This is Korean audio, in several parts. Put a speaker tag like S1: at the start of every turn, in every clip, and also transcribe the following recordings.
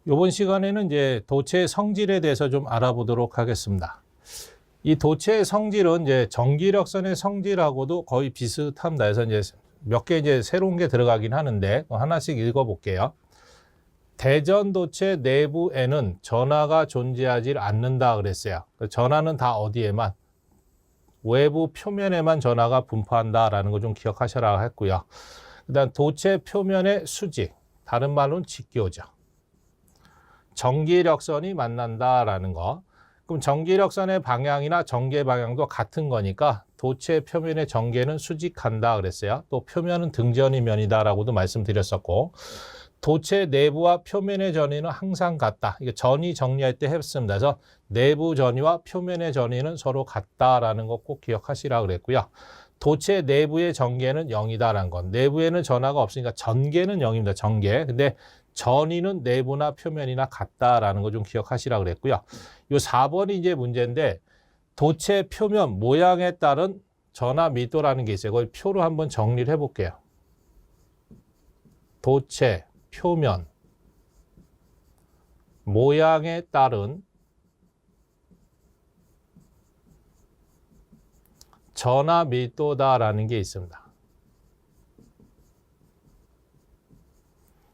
S1: 이번 시간에는 이제 도체의 성질에 대해서 좀 알아보도록 하겠습니다. 이 도체의 성질은 이제 전기력선의 성질하고도 거의 비슷합니다. 그래서 이제 몇 개 이제 새로운 게 들어가긴 하는데 하나씩 읽어볼게요. 대전 도체 내부에는 전하가 존재하지 않는다 그랬어요. 전하는 다 어디에만? 외부 표면에만 전하가 분포한다라는 거 좀 기억하셔라 했고요. 그다음 도체 표면의 수직, 다른 말로는 직교죠. 전기력선이 만난다라는 거. 그럼 전기력선의 방향이나 전개 방향도 같은 거니까 도체 표면의 전개는 수직한다 그랬어요. 또 표면은 등전이 면이다라고도 말씀드렸었고, 도체 내부와 표면의 전위는 항상 같다. 이게 전위 정리할 때 했습니다. 그래서 내부 전위와 표면의 전위는 서로 같다라는 거 꼭 기억하시라 그랬고요. 도체 내부의 전개는 0이다라는 건, 내부에는 전하가 없으니까 전개는 0입니다. 전개. 근데 전위는 내부나 표면이나 같다라는 거 좀 기억하시라 그랬고요. 요 4번이 이제 문제인데, 도체 표면 모양에 따른 전하 밀도라는 게 있어요. 그걸 표로 한번 정리를 해볼게요. 도체 표면 모양에 따른 전하 밀도다라는 게 있습니다.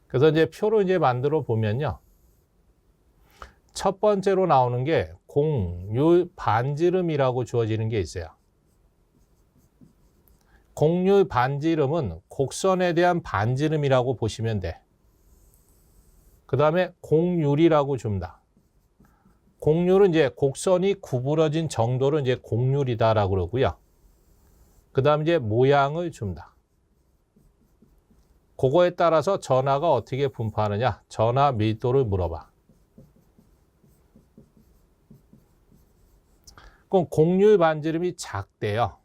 S1: 그래서 이제 표로 이제 만들어 보면요. 첫 번째로 나오는 게 공률 반지름이라고 주어지는 게 있어요. 공률 반지름은 곡선에 대한 반지름이라고 보시면 돼. 그 다음에 공률이라고 줍니다. 공률은 이제 곡선이 구부러진 정도를 이제 공률이다라고 그러고요. 그 다음 이제 모양을 줍니다. 그거에 따라서 전하가 어떻게 분포하느냐? 전하 밀도를 물어봐. 그럼 공률 반지름이 작대요.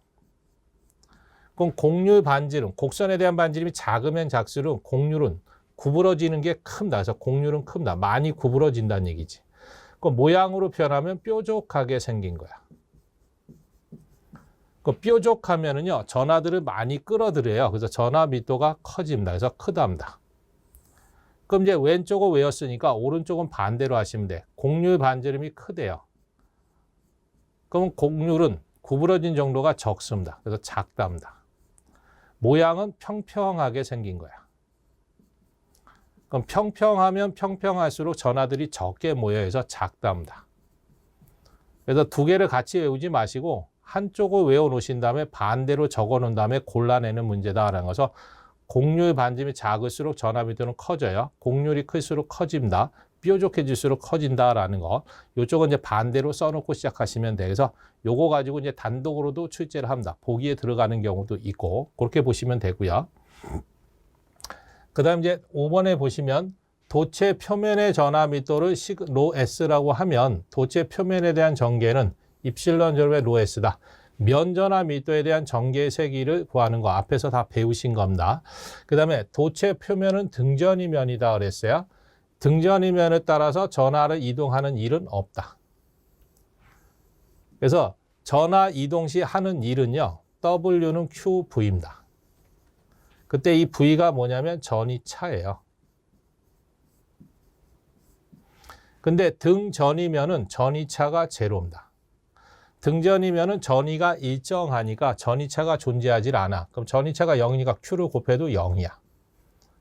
S1: 그럼 공률 반지름, 곡선에 대한 반지름이 작으면 작수록 공률은 구부러지는 게 큽니다. 그래서 공률은 큽니다. 많이 구부러진다는 얘기지. 그럼 모양으로 표현하면 뾰족하게 생긴 거야. 그 뾰족하면은요, 전하들을 많이 끌어들여요. 그래서 전하 밀도가 커집니다. 그래서 크답니다. 그럼 이제 왼쪽을 외웠으니까 오른쪽은 반대로 하시면 돼. 공률 반지름이 크대요. 그럼 공률은 구부러진 정도가 적습니다. 그래서 작답니다. 모양은 평평하게 생긴 거야. 그럼 평평하면 평평할수록 전하들이 적게 모여서 작답니다. 그래서 두 개를 같이 외우지 마시고 한쪽을 외워놓으신 다음에 반대로 적어놓은 다음에 골라내는 문제다라는 것은, 공률 반지름이 작을수록 전하 밀도는 커져요. 공률이 클수록 커집니다. 뾰족해질수록 커진다라는 거. 이쪽은 이제 반대로 써놓고 시작하시면 돼요. 그래서 요거 가지고 이제 단독으로도 출제를 합니다. 보기에 들어가는 경우도 있고, 그렇게 보시면 되고요. 그 다음 이제 5번에 보시면 도체 표면의 전하 밀도를 로 S라고 하면 도체 표면에 대한 전개는 입실론 제곱의 로 S다. 면전하 밀도에 대한 전개의 세기를 구하는 거 앞에서 다 배우신 겁니다. 그 다음에 도체 표면은 등전이면이다 그랬어요. 등전이면에 따라서 전하를 이동하는 일은 없다. 그래서 전하 이동 시 하는 일은요, W는 QV입니다. 그때 이 V가 뭐냐면 전이차예요. 근데 등전이면은 전이차가 제로입니다. 등전이면은 전위가 일정하니까 전이차가 존재하지 않아. 그럼 전이차가 0이니까 Q를 곱해도 0이야.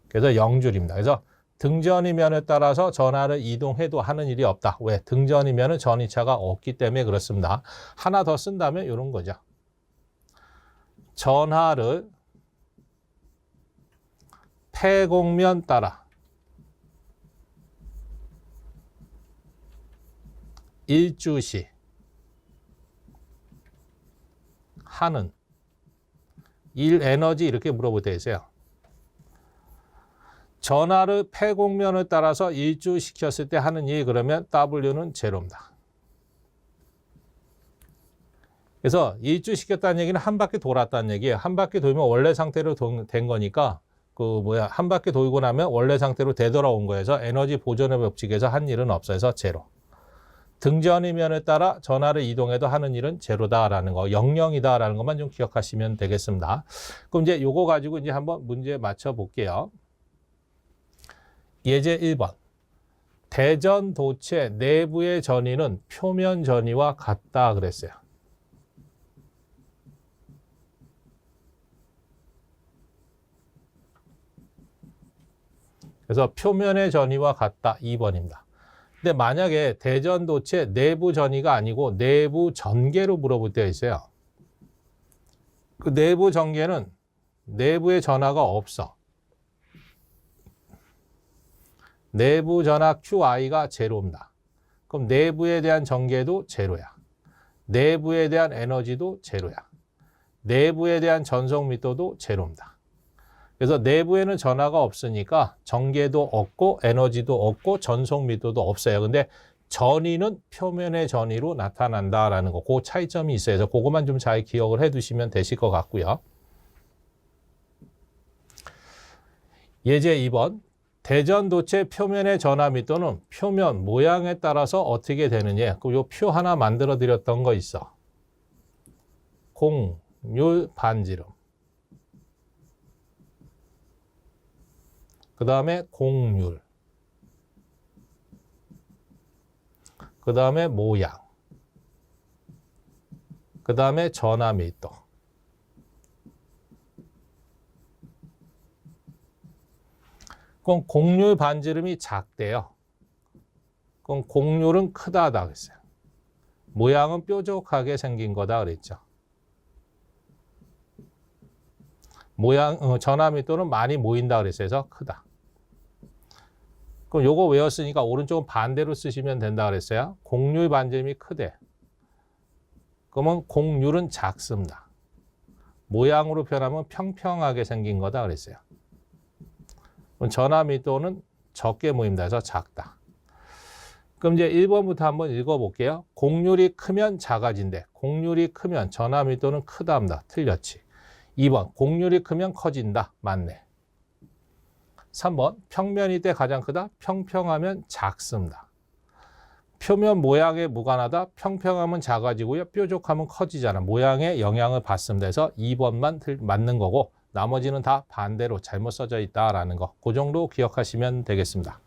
S1: 그래서 0줄입니다. 그래서 등전이면에 따라서 전하를 이동해도 하는 일이 없다. 왜? 등전이면은 전이차가 없기 때문에 그렇습니다. 하나 더 쓴다면 이런 거죠. 전하를 폐곡면 따라 일주시 하는 일 에너지 이렇게 물어볼 때 있어요. 전하를 폐곡면을 따라서 일주시켰을 때 하는 일, 그러면 W는 제로입니다. 그래서 일주시켰다는 얘기는 한 바퀴 돌았다는 얘기예요. 한 바퀴 돌면 원래 상태로 된 거니까 한 바퀴 돌고 나면 원래 상태로 되돌아온 거여서 에너지 보존의 법칙에서 한 일은 없어서 제로. 등전이면에 따라 전하를 이동해도 하는 일은 제로다라는 거, 00이다라는 것만 좀 기억하시면 되겠습니다. 그럼 이제 요거 가지고 이제 한번 문제 맞춰 볼게요. 예제 1번. 대전 도체 내부의 전위는 표면 전위와 같다 그랬어요. 그래서 표면의 전위와 같다 2번입니다. 근데 만약에 대전 도체 내부 전위가 아니고 내부 전개로 물어볼 때가 있어요. 그 내부 전개는 내부에 전하가 없어. 내부 전하 QI가 제로입니다. 그럼 내부에 대한 전개도 제로야. 내부에 대한 에너지도 제로야. 내부에 대한 전속密도도 제로입니다. 그래서 내부에는 전하가 없으니까 전개도 없고 에너지도 없고 전속密도도 없어요. 근데 전위는 표면의 전위로 나타난다라는 거, 그 차이점이 있어요. 그래서 그것만 좀 잘 기억을 해 두시면 되실 것 같고요. 예제 2번. 대전 도체 표면의 전하密도는 표면 모양에 따라서 어떻게 되느냐. 그 요 표 하나 만들어 드렸던 거 있어. 공률 반지름. 그 다음에 공률. 그 다음에 모양. 그 다음에 전하密도. 그럼 공률 반지름이 작대요. 그럼 공률은 크다다 그랬어요. 모양은 뾰족하게 생긴 거다 그랬죠. 모양, 전하密도는 많이 모인다 그랬어요. 그래서 크다. 그럼 요거 외웠으니까 오른쪽은 반대로 쓰시면 된다 그랬어요. 공률 반지름이 크대. 그러면 공률은 작습니다. 모양으로 표현하면 평평하게 생긴 거다 그랬어요. 그럼 전하密도는 적게 모입니다. 그래서 작다. 그럼 이제 1번부터 한번 읽어볼게요. 공률이 크면 작아진대. 공률이 크면 전하密도는 크답니다. 틀렸지. 2번 공률이 크면 커진다. 맞네. 3번 평면일 때 가장 크다. 평평하면 작습니다. 표면 모양에 무관하다. 평평하면 작아지고요. 뾰족하면 커지잖아. 모양에 영향을 받습니다. 그래서 2번만 맞는 거고 나머지는 다 반대로 잘못 써져 있다라는 거. 그 정도 기억하시면 되겠습니다.